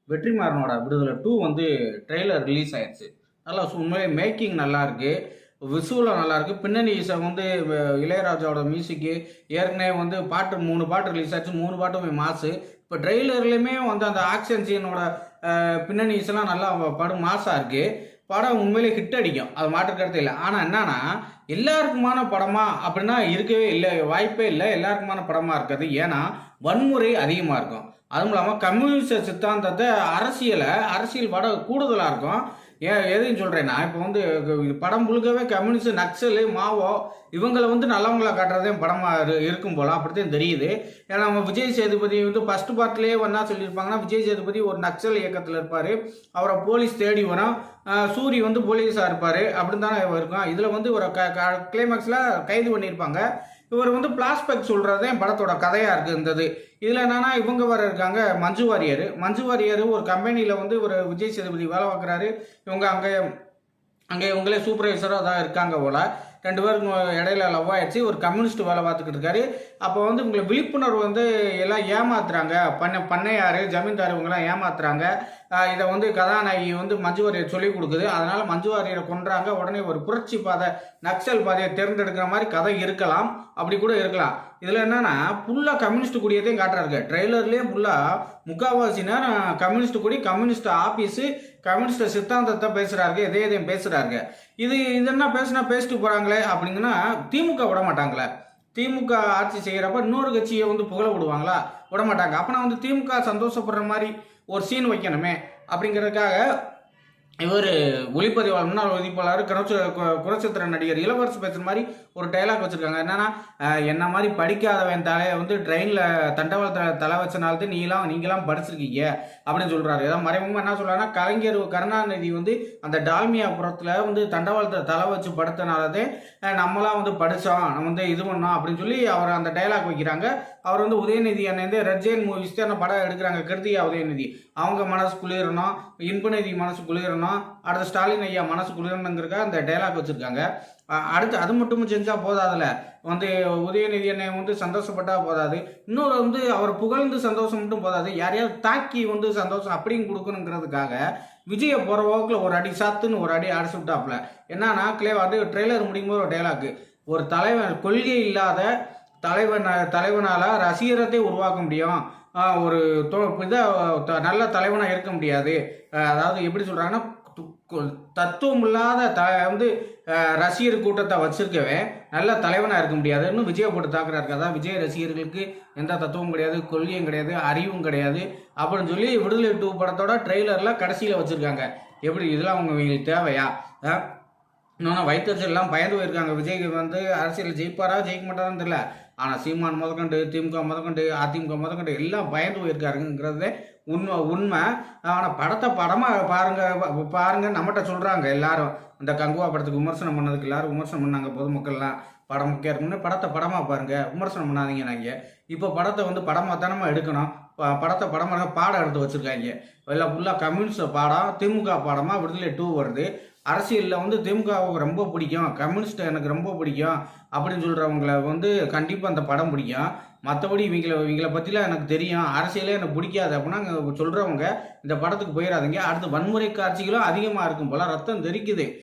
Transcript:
வெற்றிமாறனோட விடுதலை 2 வந்து trailer release ஆயிடுச்சு. நல்லா உண்மையிலே மேக்கிங் நல்லா இருக்கு. விசுவலும் நல்லா இருக்கு. பின்னணி இசை வந்து இளையராஜாவோட மியூசிக்கு ஏற்கனவே வந்து பாட்டு 3 பாட்டு ரிலீஸ் ஆச்சு. 3 பாட்டுமே மாசு. இப்போ ட்ரெய்லர்லையுமே வந்து அந்த ஆக்ஷன் சீனோட பின்னணி இசைலாம் நல்லா படம் மாசா இருக்கு. படம் உண்மையிலே ஹிட் அடிக்கும். அது மாற்று கருத்து இல்லை. ஆனால் என்னன்னா எல்லாருக்குமான படமா அப்படின்னா இருக்கவே இல்லை, வாய்ப்பே இல்லை. எல்லாருக்குமான படமா இருக்காது. ஏன்னா வன்முறை அதிகமாக இருக்கும். அதுவும் இல்லாமல் கம்யூனிஸ்ட் சித்தாந்தத்தை அரசியல் படம் கூடுதலாக இருக்கும். எதையும் சொல்கிறேன்னா இப்போ வந்து படம் முழுக்கவே கம்யூனிஸ்ட் நக்சலு மாவோ இவங்களை வந்து நல்லவங்களா காட்டுறதே படமாக இருக்கும் போல அப்படித்தான் தெரியுது. ஏன்னா நம்ம விஜய் சேதுபதி வந்து ஃபர்ஸ்ட் பார்ட்லேயே ஒன்றா சொல்லியிருப்பாங்கன்னா விஜய் சேதுபதி ஒரு நக்சல் இயக்கத்தில் இருப்பார். அவரை போலீஸ் தேடி வரும். சூரி வந்து போலீஸாக இருப்பார். அப்படின்னு தானே இருக்கும். இதில் வந்து ஒரு கிளைமேக்ஸில் கைது பண்ணியிருப்பாங்க. இவர் வந்து பிளாஸ்பேக் சொல்கிறதே படத்தோட கதையாக இருந்தது. இதில் என்னன்னா இவங்க வர இருக்காங்க மஞ்சு வாரியர் ஒரு கம்பெனியில் வந்து ஒரு விஜய் சேதுபதி வேலை பார்க்குறாரு. இவங்க அங்கே இவங்களே சூப்பர்வைசராக தான் இருக்காங்க போல. 2 பேருக்கும் இடையில லவ் ஆயிடுச்சு. ஒரு கம்யூனிஸ்ட் வேலை பார்த்துக்கிட்டு இருக்காரு. அப்போ வந்து இவங்களை விழிப்புணர்வு வந்து எல்லாம் ஏமாத்துறாங்க. பண்ணையார் ஜமீன்தார் இவங்கெல்லாம் ஏமாத்துறாங்க. இதை வந்து கதாநாயகி வந்து மஞ்சு வாரியர் சொல்லிக் கொடுக்குது. அதனால மஞ்சு வாரியரை கொன்றாங்க. உடனே ஒரு புரட்சி பாதை நக்சல் பாதையை தேர்ந்தெடுக்கிற மாதிரி கதை இருக்கலாம். அப்படி கூட இருக்கலாம். இதில் என்னன்னா ஃபுல்லாக கம்யூனிஸ்ட் கொடியதையும் காட்டுறாரு. ட்ரெய்லர்லேயே ஃபுல்லாக முக்கால்வாசி நேரம் கம்யூனிஸ்ட் கொடி, கம்யூனிஸ்ட் ஆஃபீஸு, கம்யூனிஸ்ட் சித்தாந்தத்தை பேசுகிறாரு. எதையும் பேசுகிறாங்க. இது என்ன பேசிட்டு போகிறாங்களே அப்படிங்கன்னா திமுக விட மாட்டாங்களே. திமுக ஆட்சி செய்கிறப்ப இன்னொரு கட்சியை வந்து புகழ விடுவாங்களா? விட மாட்டாங்க. அப்போனா வந்து திமுக சந்தோஷப்படுற மாதிரி ஒரு சீன் வைக்கணுமே அப்படிங்கிறதுக்காக இவர் ஒளிப்பதிவாளர் முன்னாள் ஒளிப்பதிவாளர் குணச்சித்திர நடிகர் இளவரசு பேசுகிற மாதிரி ஒரு டைலாக் வச்சுருக்காங்க. என்னன்னா என்ன மாதிரி படிக்காதவன் தலையை வந்து ட்ரெயினில் தண்டவாளத்தில் தலை வச்சனால்தான் நீங்களாம் படிச்சிருக்கீங்க அப்படின்னு சொல்கிறாரு. ஏதாவது மறைமுகமாக என்ன சொல்கிறாங்கன்னா கலைஞர் கருணாநிதி வந்து அந்த டால்மியாபுரத்தில் வந்து தண்டவாளத்தில் தலை வச்சு படுத்தனாலதே நம்மளாம் வந்து படித்தோம், நம்ம வந்து இது பண்ணோம் அப்படின்னு சொல்லி அவர் அந்த டைலாக் வைக்கிறாங்க. அவர் வந்து உதயநிதி அண்ணன் ரெட் ஜெயின் மூவிஸ் தான் படம் எடுக்கிறாங்க. கிருத்திகா உதயநிதி அவங்க மனசு குளிரணும், இன்பநிதி மனசு குளிரணும், அடுத்த ஸ்டாலின் ஐயா மனசு குளிரணுங்கிறதுக்காக அந்த டைலாக் வச்சுருக்காங்க. அடுத்து அது மட்டும் செஞ்சால் போதாதுல, வந்து உதயநிதி அண்ணன் வந்து சந்தோஷப்பட்டா போதாது, இன்னொரு வந்து அவர் புகழ்ந்து சந்தோஷம் மட்டும் போதாது, யாரையாவது தாக்கி வந்து சந்தோஷம் அப்படியும் கொடுக்கணுங்கிறதுக்காக விஜயை போகிற போக்கில் ஒரு அடி சாத்துன்னு ஒரு அடி அடிச்சு விட்டாப்புல. என்னன்னா வந்து ட்ரெய்லர் முடிக்கும் போது ஒரு டைலாக்கு, ஒரு தலைவன் கொள்கை இல்லாத தலைவனால் ரசிகரத்தை உருவாக்க முடியும், ஒரு நல்ல தலைவனாக இருக்க முடியாது. அதாவது எப்படி சொல்கிறாங்கன்னா தத்துவம் இல்லாத வந்து ரசிகர் கூட்டத்தை வச்சிருக்கவே நல்ல தலைவனாக இருக்க முடியாதுன்னு விஜயை போட்டு தாக்குறாரு. அதான் விஜய் ரசிகர்களுக்கு எந்த தத்துவமும் கிடையாது, கொள்கையும் கிடையாது, அறிவும் கிடையாது அப்படின்னு சொல்லி விடுதலை 2 படத்தோட ட்ரெய்லரில் கடைசியில் வச்சுருக்காங்க. எப்படி இதெல்லாம் உங்களுக்கு தேவையா? இன்னொன்று வைத்தறிச்சல் எல்லாம் பயந்து போயிருக்காங்க. விஜய்க்கு வந்து அரசியல் ஜெயிப்பாரா ஜெயிக்க மாட்டாரான்னு தெரியல. ஆனால் சீமான் முதற்கொண்டு திமுக முதற்கொண்டு அதிமுக முதற்கொண்டு எல்லாம் பயந்து போயிருக்காருங்கிறதே உண்மை. ஆனால் படத்தை படமாக பாருங்க நம்மகிட்ட சொல்கிறாங்க எல்லாரும். இந்த கங்குவா படத்துக்கு விமர்சனம் பண்ணதுக்கு எல்லாரும் விமர்சனம் பண்ணாங்க பொதுமக்கள்லாம். படம் முக்கியம் இருக்குன்னு படத்தை படமாக பாருங்க, விமர்சனம் பண்ணாதீங்க. நாங்கள் இப்போ படத்தை வந்து படமாக தானமாக எடுக்கணும். படத்தை படமாக பாடம் எடுத்து வச்சுருக்காங்க. எல்லாம் ஃபுல்லாக கம்யூனிஸ்ட் பாடம், திமுக பாடமாக விடுதலை 2 வருது. அரசியலில் வந்து திமுகவுக்கு ரொம்ப பிடிக்கும், கம்யூனிஸ்ட் எனக்கு ரொம்ப பிடிக்கும் அப்படின்னு சொல்கிறவங்கள வந்து கண்டிப்பாக அந்த படம் பிடிக்கும். மற்றபடி இவங்களை பற்றிலாம் எனக்கு தெரியும், அரசியலே எனக்கு பிடிக்காது அப்படின்னா சொல்கிறவங்க இந்த படத்துக்கு போயிடாதீங்க. அடுத்து வன்முறை காட்சிகளும் அதிகமாக இருக்கும் போல், ரத்தம் தெரிக்குது.